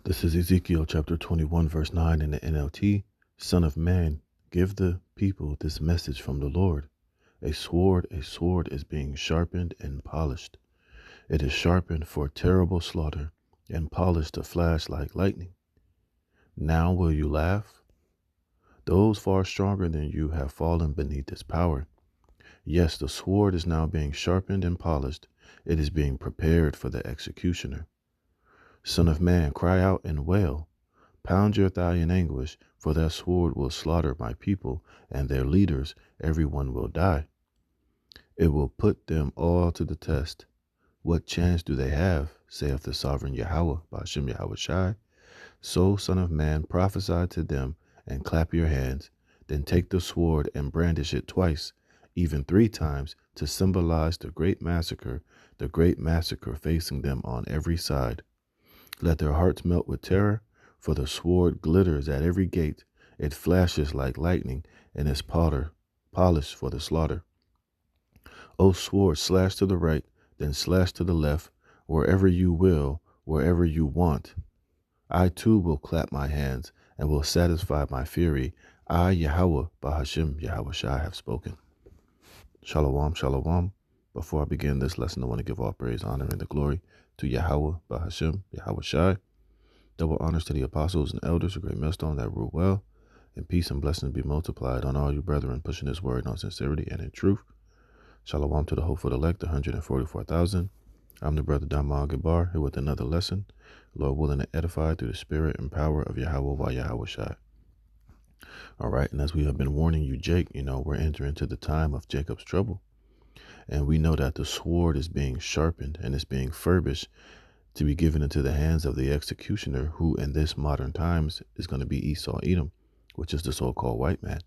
This is Ezekiel chapter 21, verse 9 in the NLT. Son of man, give the people this message from the Lord. A sword is being sharpened and polished. It is sharpened for terrible slaughter and polished to flash like lightning. Now will you laugh? Those far stronger than you have fallen beneath its power. Yes, the sword is now being sharpened and polished. It is being prepared for the executioner. Son of man, cry out and wail. Pound your thigh in anguish, for that sword will slaughter my people, and their leaders, everyone will die. It will put them all to the test. What chance do they have, saith the sovereign Yahweh, Ba'ashem Yahweh Shai? So, son of man, prophesy to them, and clap your hands. Then take the sword and brandish it twice, even 3 times, to symbolize the great massacre facing them on every side. Let their hearts melt with terror, for the sword glitters at every gate. It flashes like lightning, and is polished for the slaughter. O sword, slash to the right, then slash to the left, wherever you will, wherever you want. I too will clap my hands, and will satisfy my fury. I, Yahweh, Ba'ashem Yahweh Shai, have spoken. Shalom, shalom. Before I begin this lesson, I want to give all praise, honor, and the glory to Yahweh, Ba'ashem Yahweh Shai. Double honors to the apostles and elders, a great millstone that rule well, and peace and blessings be multiplied on all you brethren, pushing this word on sincerity and in truth. Shalom to the hopeful elect, 144,000. I'm the brother Damal Gabar, here with another lesson. Lord willing to edify through the spirit and power of Yahweh by Yahweh Shai. All right, and as we have been warning you, Jake, we're entering into the time of Jacob's trouble. And we know that the sword is being sharpened and it's being furbished to be given into the hands of the executioner, who in this modern times is going to be Esau Edom, which is the so-called white man.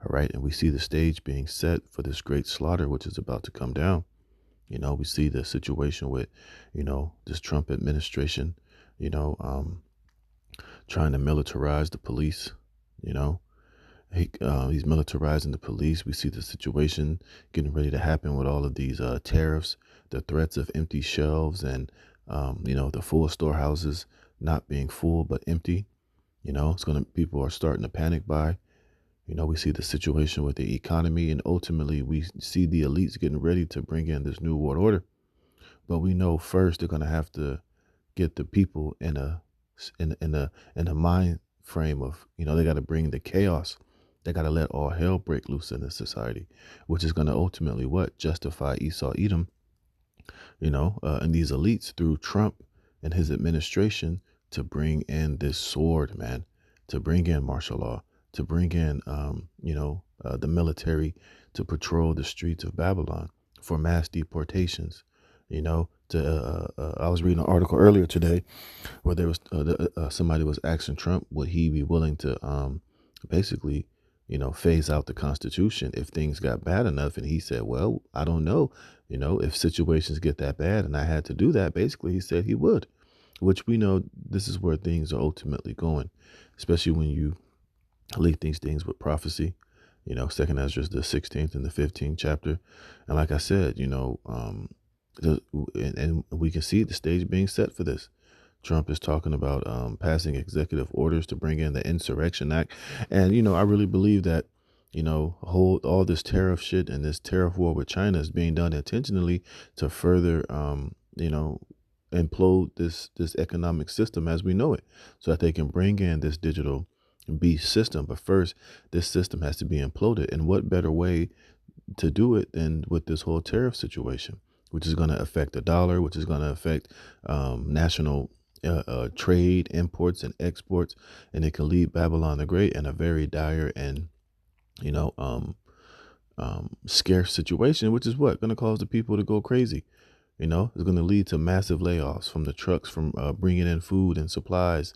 All right, and we see the stage being set for this great slaughter, which is about to come down. We see the situation with, this Trump administration, trying to militarize the police. He's militarizing the police. We see the situation getting ready to happen with all of these tariffs, the threats of empty shelves, and the full storehouses not being full but empty. People are starting to panic buy. We see the situation with the economy, and ultimately we see the elites getting ready to bring in this new world order. But we know first they're going to have to get the people in a mind frame of, they got to bring the chaos. They got to let all hell break loose in this society, which is going to ultimately justify Esau Edom, and these elites through Trump and his administration to bring in this sword, man, to bring in martial law, to bring in, the military to patrol the streets of Babylon for mass deportations. I was reading an article earlier today where there was somebody was asking Trump, would he be willing to basically, phase out the Constitution if things got bad enough? And he said, well, I don't know. If situations get that bad and I had to do that, basically, he said he would, which we know this is where things are ultimately going, especially when you link these things with prophecy, Second Ezra, the 16th and the 15th chapter. And like I said, and we can see the stage being set for this. Trump is talking about passing executive orders to bring in the Insurrection Act. And, I really believe that, all this tariff shit and this tariff war with China is being done intentionally to further, implode this economic system as we know it, so that they can bring in this digital beast system. But first, this system has to be imploded. And what better way to do it than with this whole tariff situation, which is going to affect the dollar, which is going to affect national trade, imports and exports, and it can leave Babylon the Great in a very dire and scarce situation, which is going to cause the people to go crazy. It's going to lead to massive layoffs from the trucks, from bringing in food and supplies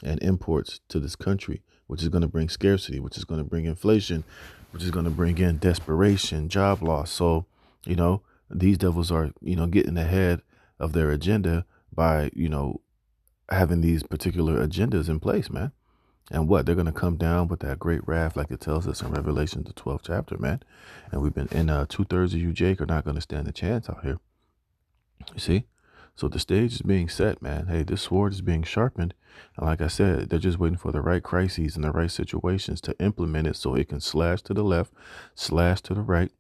and imports to this country, which is going to bring scarcity, which is going to bring inflation, which is going to bring in desperation, job loss. So, these devils are, getting ahead of their agenda by, having these particular agendas in place, man. And they're going to come down with that great wrath, like it tells us in Revelation, the 12th chapter, man. And we've been in 2/3 of you, Jake, are not going to stand a chance out here. You see? So the stage is being set, man. Hey, this sword is being sharpened. And like I said, they're just waiting for the right crises and the right situations to implement it so it can slash to the left, slash to the right.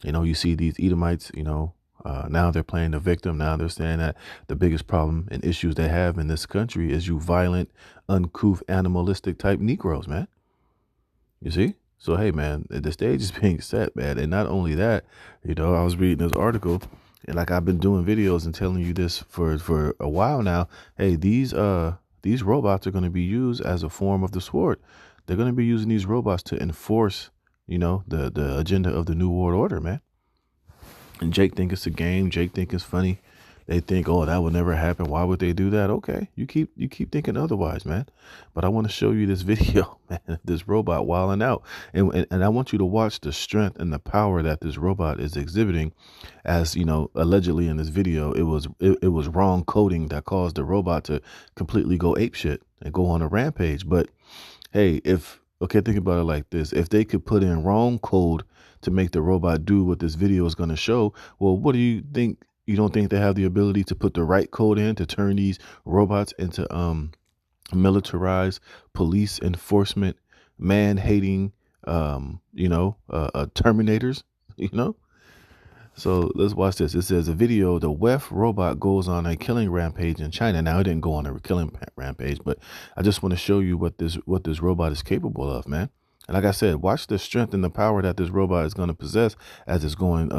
You see these Edomites, now they're playing the victim. Now they're saying that the biggest problem and issues they have in this country is you violent, uncouth, animalistic type Negroes, man. You see? So, hey, man, the stage is being set, man. And not only that, I was reading this article and like I've been doing videos and telling you this for a while now. Hey, these robots are going to be used as a form of the sword. They're going to be using these robots to enforce, the agenda of the New World Order, man. And Jake think it's a game. Jake think it's funny. They think, oh, that would never happen. Why would they do that? Okay, you keep thinking otherwise, man. But I want to show you this video, man, of this robot wilding out, and I want you to watch the strength and the power that this robot is exhibiting. As allegedly in this video, it was wrong coding that caused the robot to completely go apeshit and go on a rampage. But hey, okay, think about it like this. If they could put in wrong code to make the robot do what this video is going to show, well, what do you think? You don't think they have the ability to put the right code in to turn these robots into militarized police enforcement, man-hating, terminators, you know? So let's watch this. It says a video, the WEF robot goes on a killing rampage in China. Now, it didn't go on a killing rampage, but I just want to show you what this robot is capable of, man. And like I said, watch the strength and the power that this robot is going to possess as it's going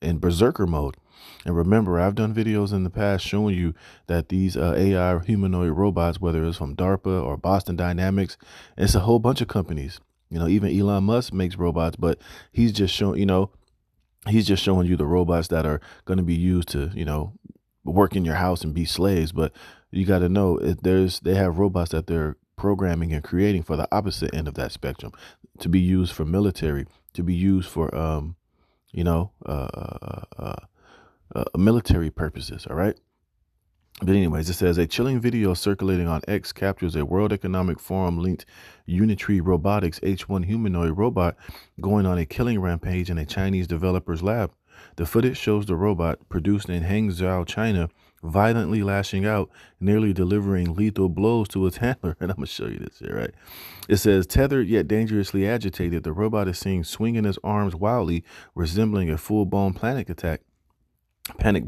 in berserker mode. And remember, I've done videos in the past showing you that these AI humanoid robots, whether it's from DARPA or Boston Dynamics, it's a whole bunch of companies. Even Elon Musk makes robots, but he's just showing, he's just showing you the robots that are going to be used to, work in your house and be slaves. But you got to know they have robots that they're programming and creating for the opposite end of that spectrum, to be used for military, to be used for, military purposes. All right. But anyways, it says a chilling video circulating on X captures a World Economic Forum linked Unitree Robotics H1 humanoid robot going on a killing rampage in a Chinese developer's lab. The footage shows the robot, produced in Hangzhou, China, violently lashing out, nearly delivering lethal blows to its handler. And I'm going to show you this here, right? It says, tethered yet dangerously agitated, the robot is seen swinging his arms wildly, resembling a full-blown panic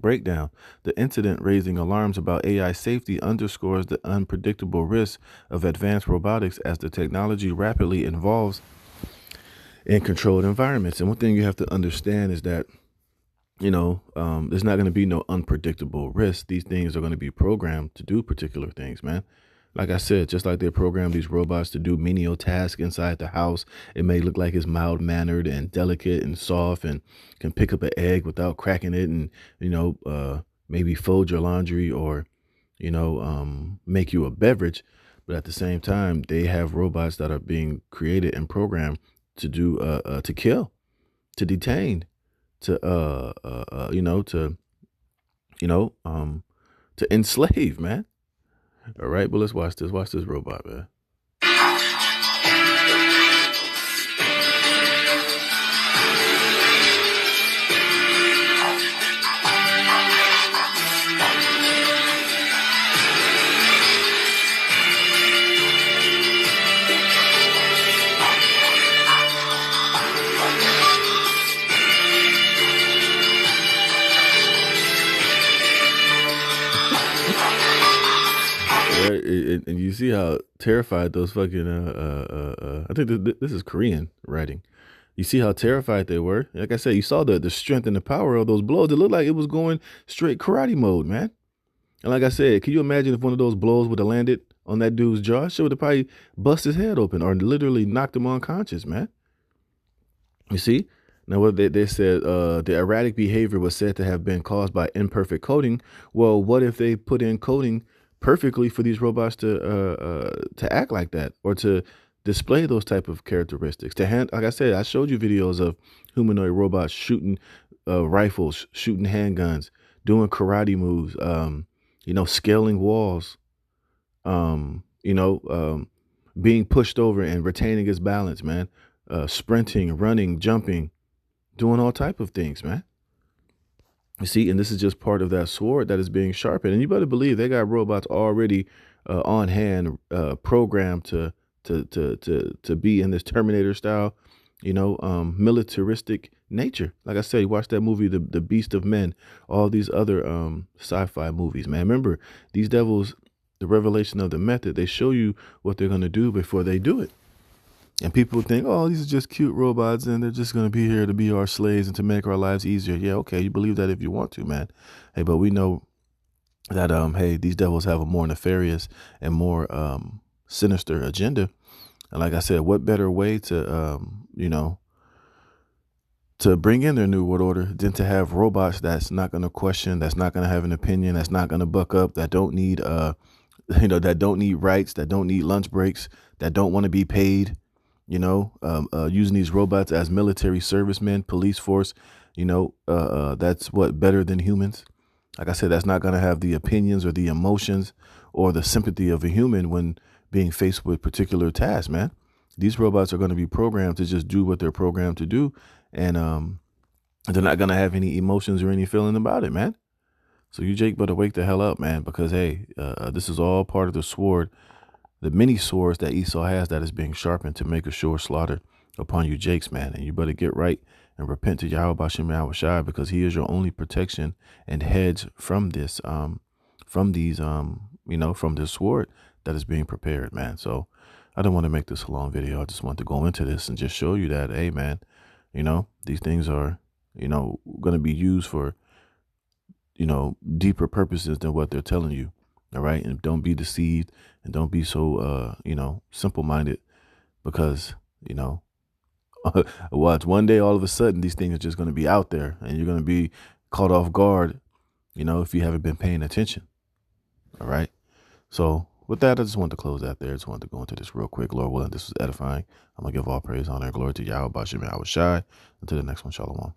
breakdown. The incident, raising alarms about AI safety, underscores the unpredictable risks of advanced robotics as the technology rapidly evolves in controlled environments. And one thing you have to understand is that, there's not going to be no unpredictable risk. These things are going to be programmed to do particular things, man. Like I said, just like they program these robots to do menial tasks inside the house, it may look like it's mild-mannered and delicate and soft and can pick up an egg without cracking it and, maybe fold your laundry or, make you a beverage. But at the same time, they have robots that are being created and programmed to do, to kill, to detain, to, to enslave, man. All right, but let's watch this. Watch this robot, man. Right? And you see how terrified those fucking I think this is Korean writing. You see how terrified they were. Like I said, you saw the strength and the power of those blows. It looked like it was going straight karate mode, man. And like I said, can you imagine if one of those blows would have landed on that dude's jaw? She would have probably bust his head open or literally knocked him unconscious, man. You see? Now, what they said, the erratic behavior was said to have been caused by imperfect coding. Well, what if they put in coding perfectly for these robots to act like that or to display those type of characteristics? Like I said, I showed you videos of humanoid robots shooting rifles, shooting handguns, doing karate moves, scaling walls, being pushed over and retaining his balance, man, sprinting, running, jumping, doing all type of things, man. You see, and this is just part of that sword that is being sharpened. And you better believe they got robots already on hand, programmed to be in this Terminator style, militaristic nature. Like I said, you watch that movie, the Beast of Men, all these other sci-fi movies, man. Remember, these devils, the revelation of the method, they show you what they're gonna do before they do it. And people think, oh, these are just cute robots and they're just going to be here to be our slaves and to make our lives easier. Yeah, okay, you believe that if you want to, man. Hey, but we know that, hey, these devils have a more nefarious and more sinister agenda. And like I said, what better way to bring in their new world order than to have robots that's not going to question, that's not going to have an opinion, that's not going to buck up, that don't need, that don't need rights, that don't need lunch breaks, that don't want to be paid. Using these robots as military servicemen, police force, that's what better than humans. Like I said, that's not going to have the opinions or the emotions or the sympathy of a human when being faced with particular tasks, man. These robots are going to be programmed to just do what they're programmed to do. And they're not going to have any emotions or any feeling about it, man. So you, Jake, better wake the hell up, man, because, hey, this is all part of the sword, the many swords that Esau has that is being sharpened to make a sure slaughter upon you, Jakes, man. And you better get right and repent to Yahweh Bashem Yahweh Shai, because he is your only protection and hedge from this, from this sword that is being prepared, man. So I don't want to make this a long video. I just want to go into this and just show you that, hey, man, these things are, going to be used for, deeper purposes than what they're telling you. All right. And don't be deceived and don't be so, simple minded, because, watch one day, all of a sudden, these things are just going to be out there and you're going to be caught off guard, if you haven't been paying attention. All right. So with that, I just wanted to close that there. I just wanted to go into this real quick. Lord willing, this was edifying. I'm going to give all praise, honor, and glory to Yahweh Bashem Yahweh Shai. Until the next one, shalom.